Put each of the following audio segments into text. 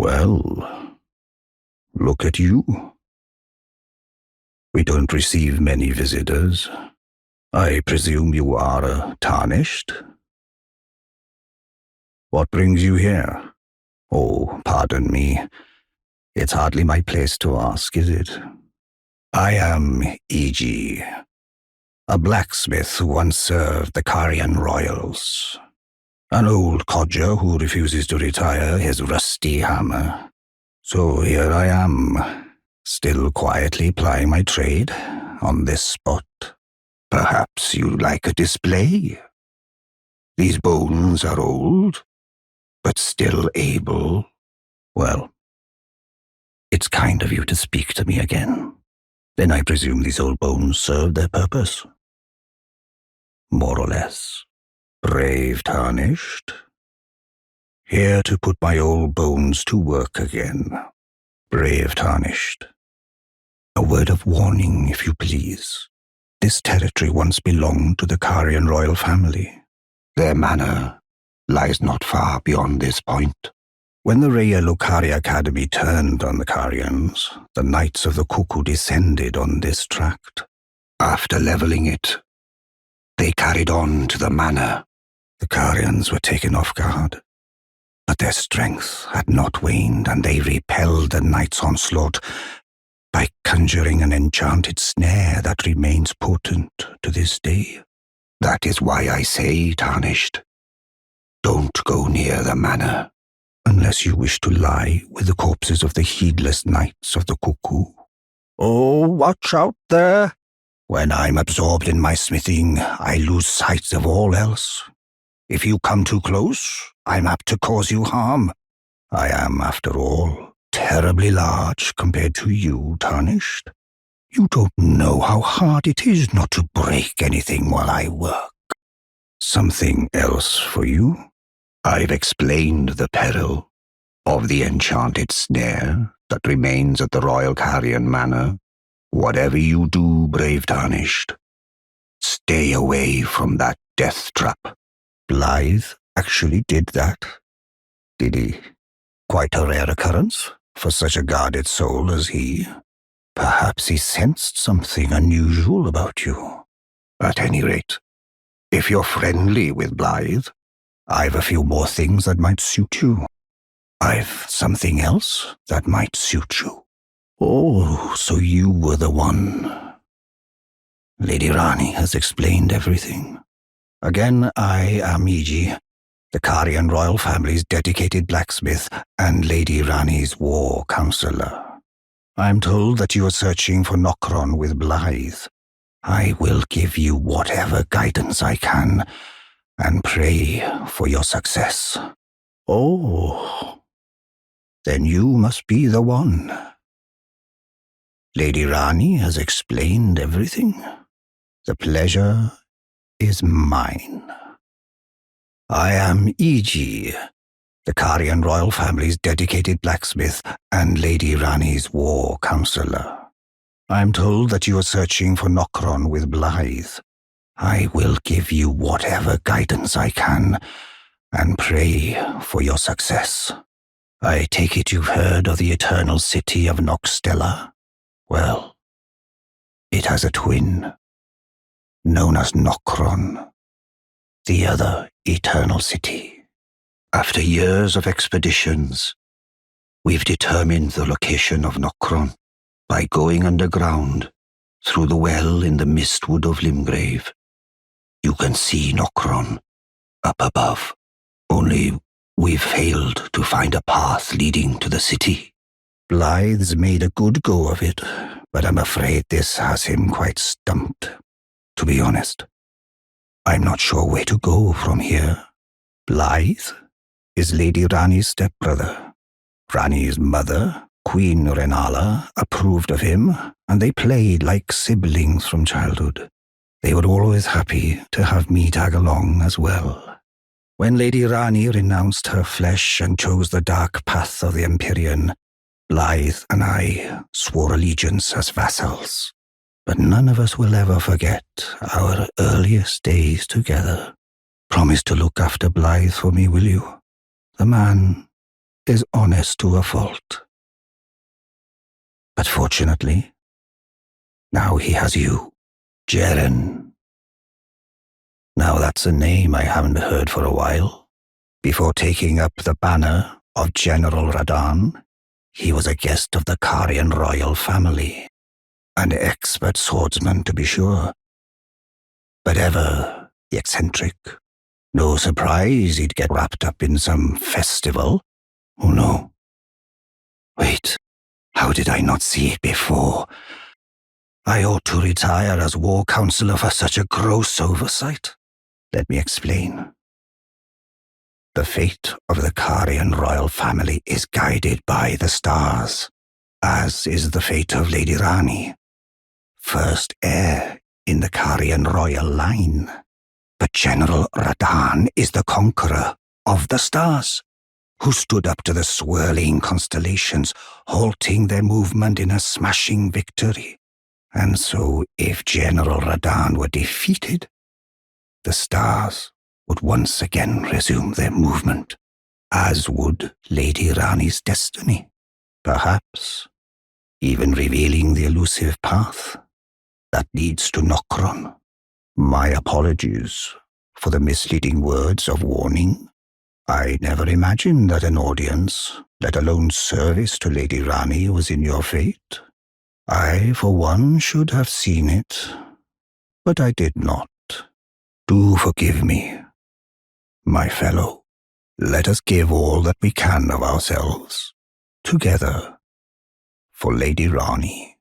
Well, look at you. We don't receive many visitors. I presume you are tarnished? What brings you here? Oh, pardon me. It's hardly my place to ask, is it? I am E.G., a blacksmith who once served the Carian royals. An old codger who refuses to retire his rusty hammer. So here I am, still quietly plying my trade on this spot. Perhaps you'd like a display? These bones are old, but still able. Well, it's kind of you to speak to me again. Then I presume these old bones serve their purpose. More or less. Brave tarnished. Here to put my old bones to work again. Brave tarnished. A word of warning, if you please. This territory once belonged to the Carian royal family. Their manor lies not far beyond this point. When the Raya Lucaria Academy turned on the Carians, the Knights of the Cuckoo descended on this tract. After leveling it, they carried on to the manor. The Carians were taken off guard, but their strength had not waned, and they repelled the Knights' onslaught by conjuring an enchanted snare that remains potent to this day. That is why I say, Tarnished, don't go near the manor, unless you wish to lie with the corpses of the heedless Knights of the Cuckoo. Oh, watch out there! When I'm absorbed in my smithing, I lose sight of all else. If you come too close, I'm apt to cause you harm. I am, after all, terribly large compared to you, Tarnished. You don't know how hard it is not to break anything while I work. Something else for you? I've explained the peril of the enchanted snare that remains at the Royal Carian Manor. Whatever you do, brave Tarnished, stay away from that death trap. Blaidd actually did that, did he? Quite a rare occurrence for such a guarded soul as he. Perhaps he sensed something unusual about you. At any rate, if you're friendly with Blaidd, I've a few more things that might suit you. I've something else that might suit you. Oh, so you were the one. Lady Rani has explained everything. Again, I am E.G., the Carian royal family's dedicated blacksmith and Lady Rani's war counselor. I'm told that you are searching for Nokron with Blaidd. I will give you whatever guidance I can and pray for your success. Oh, then you must be the one. Lady Rani has explained everything. The pleasure is mine. I am E.G., the Carian royal family's dedicated blacksmith and Lady Rani's war counselor. I'm told that you are searching for Nokron with Blaidd. I will give you whatever guidance I can and pray for your success. I take it you've heard of the eternal city of Nokstella? Well, it has a twin, known as Nokron, the other eternal city. After years of expeditions, we've determined the location of Nokron by going underground through the well in the mistwood of Limgrave. You can see Nokron up above, only we've failed to find a path leading to the city. Blaidd's made a good go of it, but I'm afraid this has him quite stumped. To be honest, I'm not sure where to go from here. Blaidd is Lady Rani's stepbrother. Rani's mother, Queen Renala, approved of him, and they played like siblings from childhood. They were always happy to have me tag along as well. When Lady Rani renounced her flesh and chose the dark path of the Empyrean, Blaidd and I swore allegiance as vassals. But none of us will ever forget our earliest days together. Promise to look after Blaidd for me, will you? The man is honest to a fault. But fortunately, now he has you, Jeren. Now that's a name I haven't heard for a while. Before taking up the banner of General Radahn, he was a guest of the Carian royal family, an expert swordsman to be sure, but ever the eccentric. No surprise he'd get wrapped up in some festival. Oh no. Wait, how did I not see it before? I ought to retire as war counselor for such a gross oversight. Let me explain. The fate of the Carian royal family is guided by the stars, as is the fate of Lady Rani, first heir in the Carian royal line. But General Radahn is the conqueror of the stars, who stood up to the swirling constellations, halting their movement in a smashing victory. And so, if General Radahn were defeated, the stars would once again resume their movement, as would Lady Rani's destiny, perhaps even revealing the elusive path that leads to Nokron. My apologies for the misleading words of warning. I never imagined that an audience, let alone service to Lady Rani, was in your fate. I, for one, should have seen it, but I did not. Do forgive me, my fellow. Let us give all that we can of ourselves, together, for Lady Rani.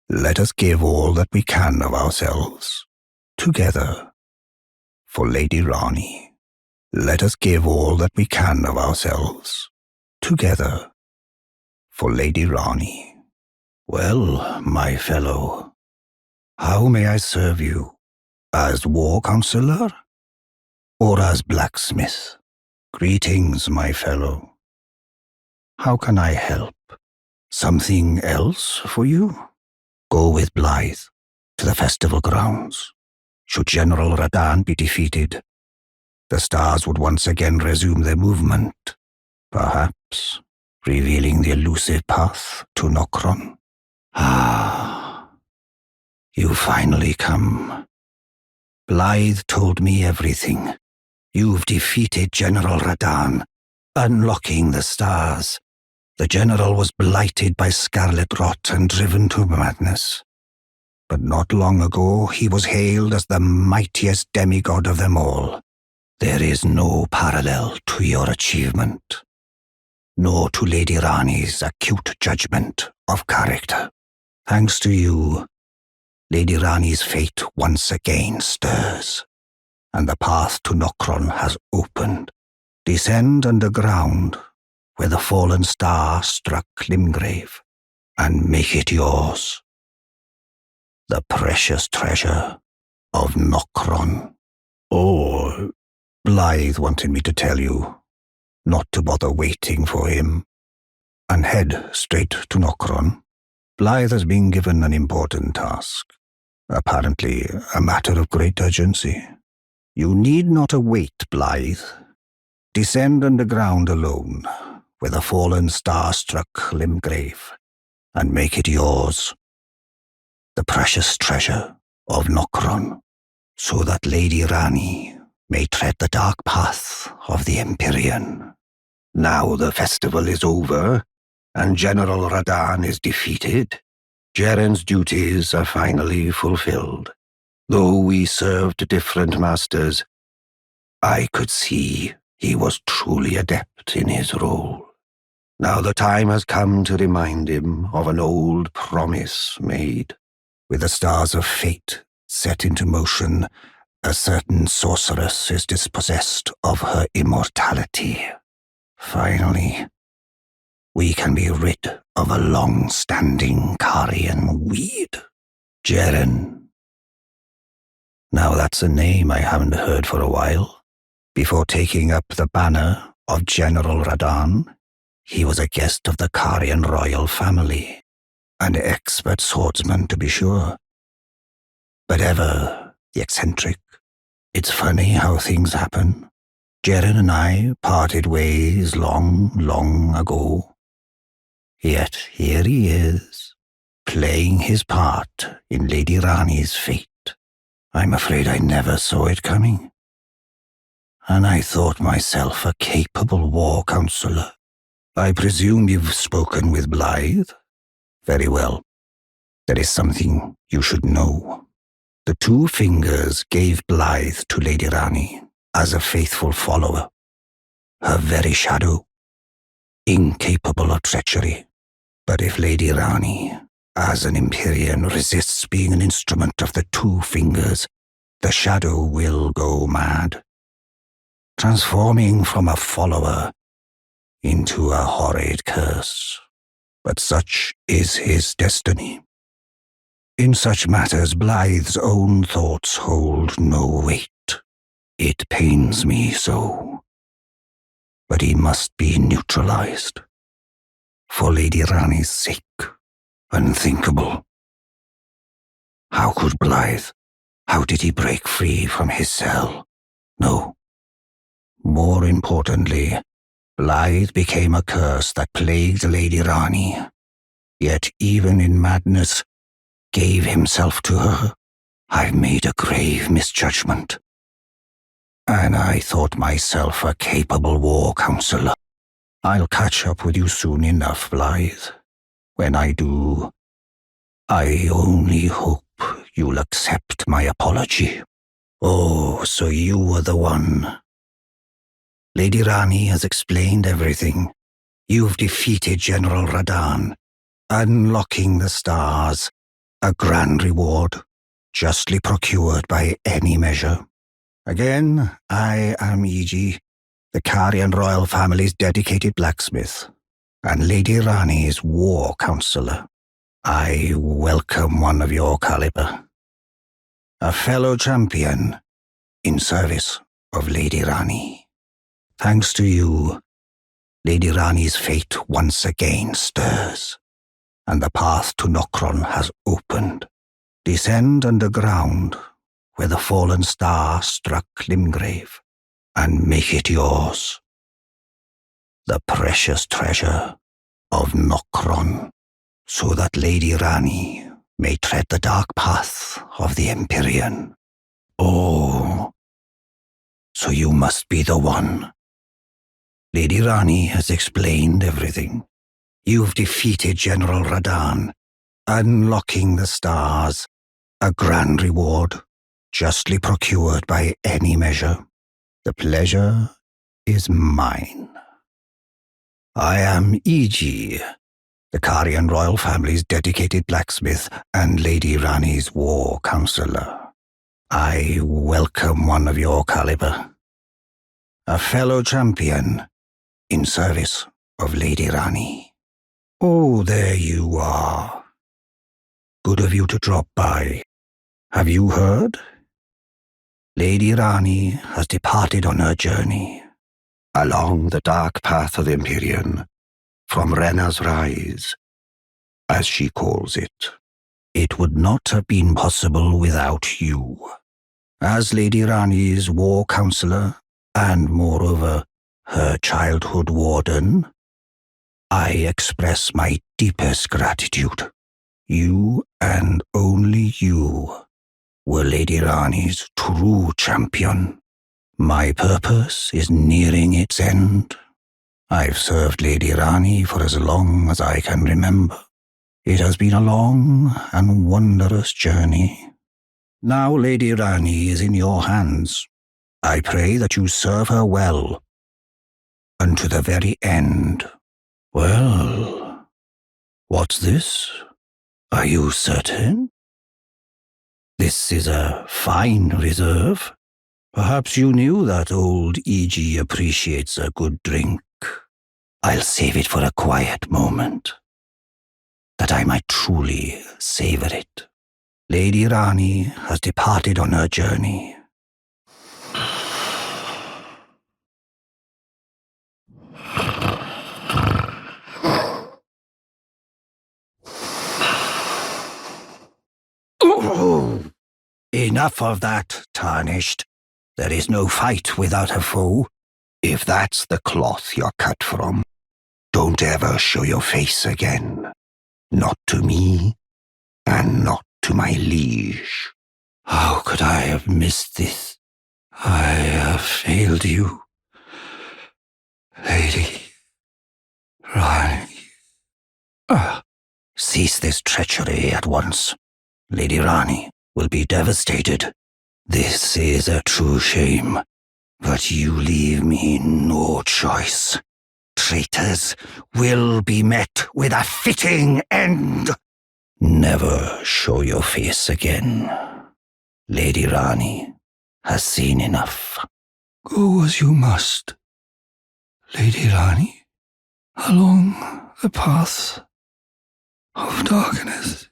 Let us give all that we can of ourselves, together, for Lady Rani. Let us give all that we can of ourselves, together, for Lady Rani. Well, my fellow, how may I serve you? As war counselor? Or as blacksmith? Greetings, my fellow. How can I help? Something else for you? Go with Blaidd to the festival grounds. Should General Radahn be defeated, the stars would once again resume their movement, perhaps revealing the elusive path to Nokron. Ah, you finally come. Blaidd told me everything. You've defeated General Radahn, unlocking the stars. The general was blighted by scarlet rot and driven to madness. But not long ago he was hailed as the mightiest demigod of them all. There is no parallel to your achievement, nor to Lady Rani's acute judgment of character. Thanks to you, Lady Rani's fate once again stirs, and the path to Nokron has opened. Descend underground, where the fallen star struck Limgrave, and make it yours. The precious treasure of Nokron. Oh, Blaidd wanted me to tell you not to bother waiting for him, and head straight to Nokron. Blaidd has been given an important task, apparently a matter of great urgency. You need not await Blaidd. Descend underground alone, where the fallen star struck Limgrave, and make it yours. The precious treasure of Nokron, so that Lady Rani may tread the dark path of the Empyrean. Now the festival is over, and General Radahn is defeated. Jeren's duties are finally fulfilled. Though we served different masters, I could see he was truly adept in his role. Now the time has come to remind him of an old promise made. With the stars of fate set into motion, a certain sorceress is dispossessed of her immortality. Finally, we can be rid of a long-standing Carian weed. Jeren. Now that's a name I haven't heard for a while. Before taking up the banner of General Radahn, he was a guest of the Carian royal family, an expert swordsman to be sure, but ever the eccentric. It's funny how things happen. Jeren and I parted ways long, long ago. Yet here he is, playing his part in Lady Rani's fate. I'm afraid I never saw it coming. And I thought myself a capable war counsellor. I presume you've spoken with Blaidd? Very well. There is something you should know. The two fingers gave Blaidd to Lady Rani as a faithful follower. Her very shadow, incapable of treachery. But if Lady Rani, as an Empyrean, resists being an instrument of the two fingers, the shadow will go mad, transforming from a follower into a horrid curse. But such is his destiny. In such matters, Blaidd's own thoughts hold no weight. It pains me so. But he must be neutralized. For Lady Rani's sake. Unthinkable. How could Blaidd? How did he break free from his cell? No. More importantly, Blaidd became a curse that plagued Lady Rani, yet even in madness, gave himself to her. I've made a grave misjudgment. And I thought myself a capable war counsellor. I'll catch up with you soon enough, Blaidd. When I do, I only hope you'll accept my apology. Oh, so you were the one. Lady Rani has explained everything. You've defeated General Radahn, unlocking the stars, a grand reward, justly procured by any measure. Again, I am E.G., the Caria royal family's dedicated blacksmith, and Lady Rani's war counsellor. I welcome one of your caliber. A fellow champion in service of Lady Rani. Thanks to you, Lady Rani's fate once again stirs, and the path to Nokron has opened. Descend underground, where the fallen star struck Limgrave, and make it yours. The precious treasure of Nokron, so that Lady Rani may tread the dark path of the Empyrean. Oh, so you must be the one. Lady Rani has explained everything. You've defeated General Radahn, unlocking the stars, a grand reward, justly procured by any measure. The pleasure is mine. I am E.G., the Carian royal family's dedicated blacksmith and Lady Rani's war counsellor. I welcome one of your caliber. A fellow champion in service of Lady Rani. Oh, there you are. Good of you to drop by. Have you heard? Lady Rani has departed on her journey, along the dark path of the Empyrean, from Rena's Rise, as she calls it. It would not have been possible without you. As Lady Rani's war counsellor, and moreover, her childhood warden, I express my deepest gratitude. You and only you were Lady Rani's true champion. My purpose is nearing its end. I've served Lady Rani for as long as I can remember. It has been a long and wondrous journey. Now Lady Rani is in your hands. I pray that you serve her well, unto the very end. Well, what's this? Are you certain? This is a fine reserve. Perhaps you knew that old E.G. appreciates a good drink. I'll save it for a quiet moment, that I might truly savor it. Lady Rani has departed on her journey. Oh, enough of that, Tarnished. There is no fight without a foe. If that's the cloth you're cut from, don't ever show your face again. Not to me, and not to my liege. How could I have missed this? I have failed you, Lady Rani. Cease this treachery at once. Lady Rani will be devastated. This is a true shame, but you leave me no choice. Traitors will be met with a fitting end. Never show your face again. Lady Rani has seen enough. Go as you must, Lady Rani, along the path of darkness.